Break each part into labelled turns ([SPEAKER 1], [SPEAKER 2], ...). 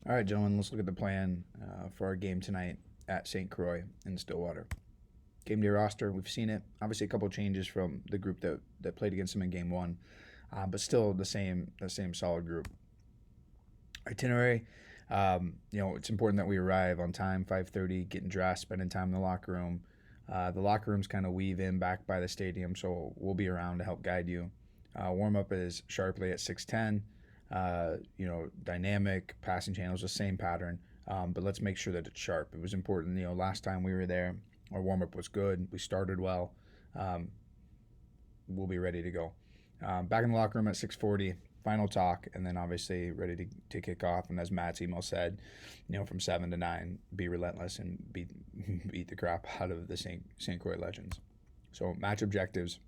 [SPEAKER 1] All right, gentlemen, let's look at the plan for our game tonight at St. Croix in Stillwater. Game day roster, we've seen it. Obviously, a couple changes from the group that played against them in game one, but still the same solid group. Itinerary, it's important that we arrive on time, 5:30, getting dressed, spending time in the locker room. The locker rooms kind of weave in back by the stadium, so we'll be around to help guide you. Warm up is sharply at 6:10. Dynamic passing channels, the same pattern, but let's make sure that it's sharp. It was important. Last time we were there, our warm up was good. We started well. We'll be ready to go. Back in the locker room at 6:40. Final talk, and then obviously ready to kick off. And as Matt's email said, from 7 to 9, be relentless and beat the crap out of the St. Croix Legends. So match objectives,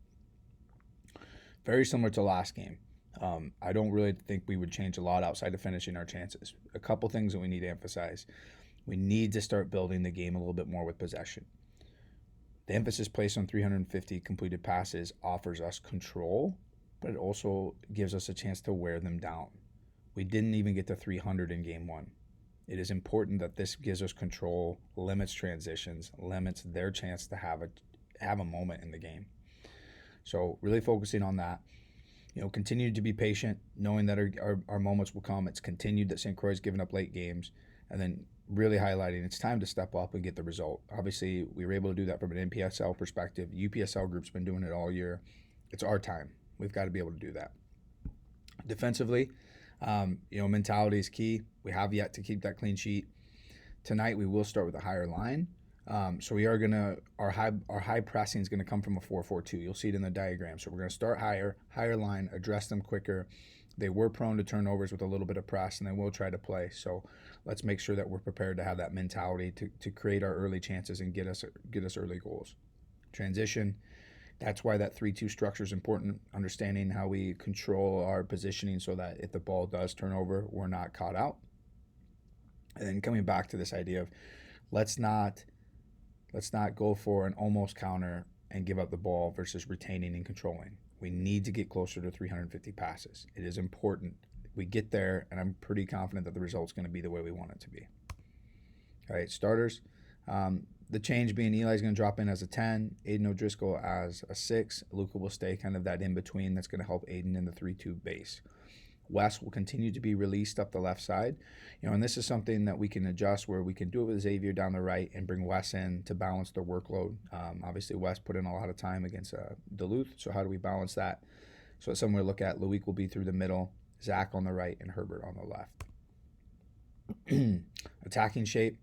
[SPEAKER 1] very similar to last game. I don't really think we would change a lot outside of finishing our chances. A couple things that we need to emphasize. We need to start building the game a little bit more with possession. The emphasis placed on 350 completed passes offers us control, but it also gives us a chance to wear them down. We didn't even get to 300 in game one. It is important that this gives us control, limits transitions, limits their chance to have a moment in the game. So really focusing on that. Continue to be patient, knowing that our moments will come. It's continued that St. Croix has given up late games, and then really highlighting it's time to step up and get the result. Obviously, we were able to do that from an NPSL perspective. UPSL group's been doing it all year. It's our time. We've got to be able to do that. Defensively, mentality is key. We have yet to keep that clean sheet. Tonight, we will start with a higher line. So we are our high pressing is gonna come from a 4-4-2. You'll see it in the diagram. So we're gonna start higher line, address them quicker. They were prone to turnovers with a little bit of press, and they will try to play. So let's make sure that we're prepared to have that mentality to create our early chances and get us early goals. Transition. That's why that 3-2 structure is important, understanding how we control our positioning so that if the ball does turn over, we're not caught out. And then coming back to this idea of let's not go for an almost counter and give up the ball versus retaining and controlling. We need to get closer to 350 passes. It is important. We get there, and I'm pretty confident that the result's going to be the way we want it to be. All right, starters. The change being Eli's going to drop in as a 10, Aiden O'Driscoll as a 6. Luca will stay kind of that in-between. That's going to help Aiden in the 3-2 base. Wes will continue to be released up the left side. And this is something that we can adjust where we can do it with Xavier down the right and bring Wes in to balance the workload. Obviously, Wes put in a lot of time against Duluth, so how do we balance that? So it's something we look at. Loic will be through the middle, Zach on the right, and Herbert on the left. Attacking shape.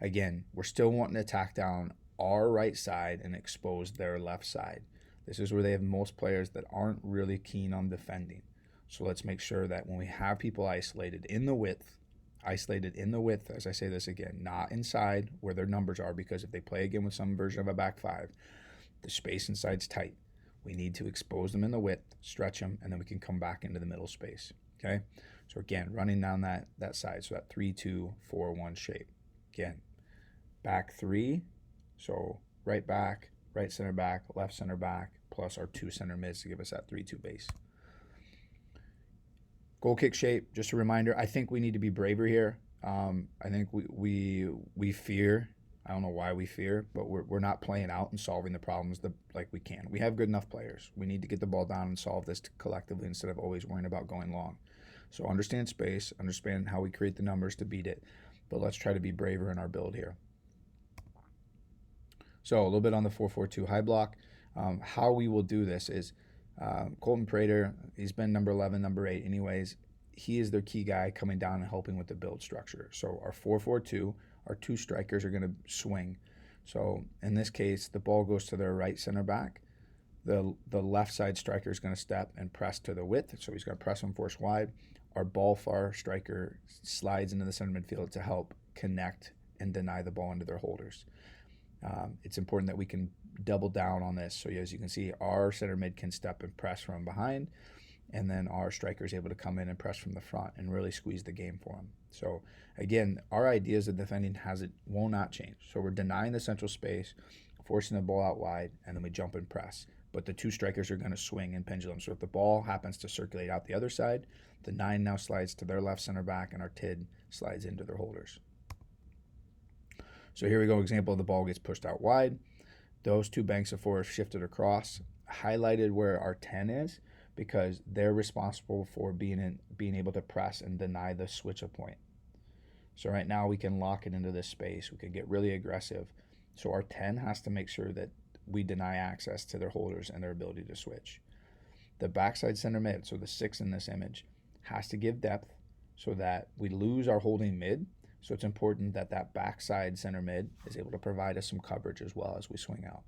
[SPEAKER 1] Again, we're still wanting to attack down our right side and expose their left side. This is where they have most players that aren't really keen on defending. So let's make sure that when we have people isolated in the width, as I say this again, not inside where their numbers are, because if they play again with some version of a back five, the space inside's tight. We need to expose them in the width, stretch them, and then we can come back into the middle space, okay? So again, running down that side, so that 3-2-4-1 shape. Again, back three, so right back, right center back, left center back, plus our 2 center mids to give us that 3-2 base. Goal kick shape, just a reminder, I think we need to be braver here. I think we fear. I don't know why we fear, but we're not playing out and solving the problems like we can. We have good enough players. We need to get the ball down and solve this collectively instead of always worrying about going long. So understand space, understand how we create the numbers to beat it, but let's try to be braver in our build here. So a little bit on the 4-4-2 high block. How we will do this is Colton Prater, he's been number 11, number 8 anyways. He is their key guy coming down and helping with the build structure. So our 4-4-2, our 2 strikers are going to swing. So in this case, the ball goes to their right center back. The left side striker is going to step and press to the width. So he's going to press and force wide. Our ball far striker slides into the center midfield to help connect and deny the ball into their holders. It's important that we can double down on this. So as you can see, our center mid can step and press from behind, and then our striker is able to come in and press from the front and really squeeze the game for them. So again, our ideas of defending will not change. So we're denying the central space, forcing the ball out wide, and then we jump and press. But the 2 strikers are going to swing and pendulum. So if the ball happens to circulate out the other side, The 9 now slides to their left center back, and our TID slides into their holders. So here we go, example, the ball gets pushed out wide. Those 2 banks of 4 shifted across, highlighted where our 10 is, because they're responsible for being able to press and deny the switch of point. So right now we can lock it into this space. We can get really aggressive. So our 10 has to make sure that we deny access to their holders and their ability to switch. The backside center mid, so the 6 in this image, has to give depth so that we lose our holding mid. So it's important that that backside center mid is able to provide us some coverage as well as we swing out.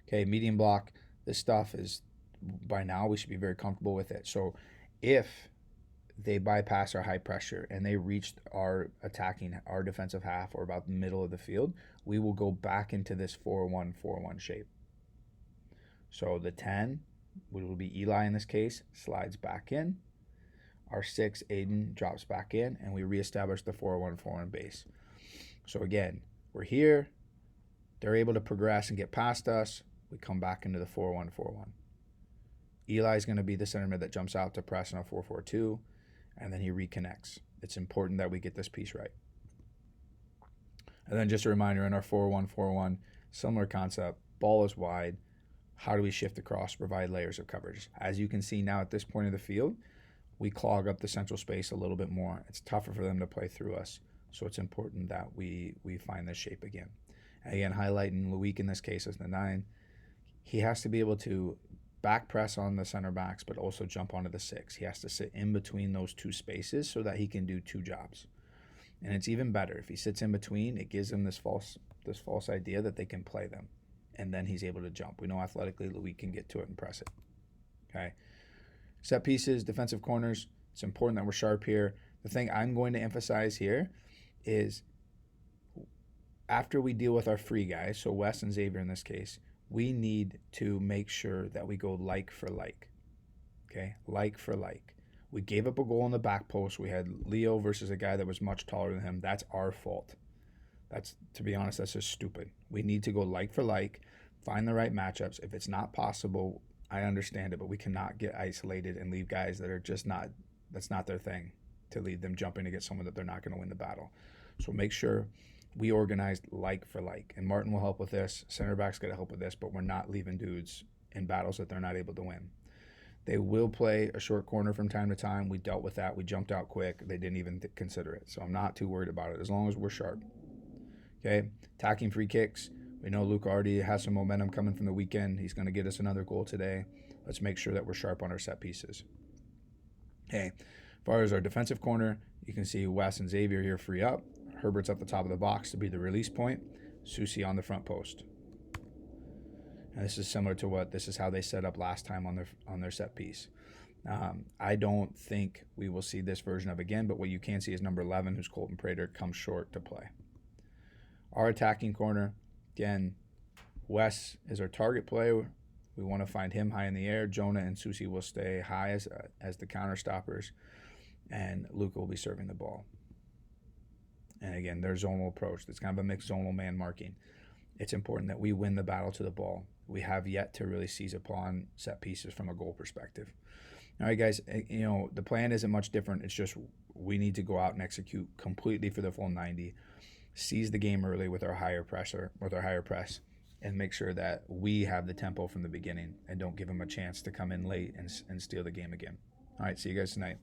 [SPEAKER 1] Okay, medium block, this stuff is, by now we should be very comfortable with it. So if they bypass our high pressure and they reach our defensive half or about the middle of the field, we will go back into this 4-1-4-1 shape. So the 10, which will be Eli in this case, slides back in. Our 6, Aiden, drops back in, and we reestablish the 4-1-4-1 base. So again, we're here. They're able to progress and get past us. We come back into the 4-1-4-1. Eli's going to be the center mid that jumps out to press in a 4-4-2, and then he reconnects. It's important that we get this piece right. And then just a reminder, in our 4-1-4-1, similar concept, ball is wide. How do we shift across to provide layers of coverage? As you can see now at this point of the field, we clog up the central space a little bit more. It's tougher for them to play through us. So it's important that we find this shape again. And again, highlighting Luik in this case as the 9. He has to be able to back press on the center backs, but also jump onto the 6. He has to sit in between those 2 spaces so that he can do 2 jobs. And it's even better if he sits in between. It gives him this false idea that they can play them, and then he's able to jump. We know athletically Luik can get to it and press it. Okay. Set pieces, defensive corners, it's important that we're sharp here. The thing I'm going to emphasize here is after we deal with our free guys, so Wes and Xavier in this case, we need to make sure that we go like for like. Okay, like for like. We gave up a goal in the back post. We had Leo versus a guy that was much taller than him. That's our fault. That's, to be honest, that's just stupid. We need to go like for like, find the right matchups. If it's not possible, I understand it, but we cannot get isolated and leave guys that are just not, that's not their thing, to leave them jumping to get someone that they're not going to win the battle. So make sure we organized like for like. And Martin will help with this. Center back's got to help with this, but we're not leaving dudes in battles that they're not able to win. They will play a short corner from time to time. We dealt with that. We jumped out quick. They didn't even consider it. So I'm not too worried about it as long as we're sharp. Okay, attacking free kicks. We know Luke already has some momentum coming from the weekend. He's going to get us another goal today. Let's make sure that we're sharp on our set pieces. Okay, as far as our defensive corner, you can see Wes and Xavier here free up. Herbert's up the top of the box to be the release point. Susie on the front post. And this is similar to this is how they set up last time on their set piece. I don't think we will see this version of again, but what you can see is number 11, who's Colton Prater, comes short to play. Our attacking corner, again, Wes is our target player. We want to find him high in the air. Jonah and Susie will stay high as the counter stoppers, and Luca will be serving the ball. And again, their zonal approach. It's kind of a mixed zonal man marking. It's important that we win the battle to the ball. We have yet to really seize upon set pieces from a goal perspective. All right, guys, the plan isn't much different. It's just we need to go out and execute completely for the full 90, seize the game early with our higher press, and make sure that we have the tempo from the beginning and don't give them a chance to come in late and steal the game again. All right, see you guys tonight.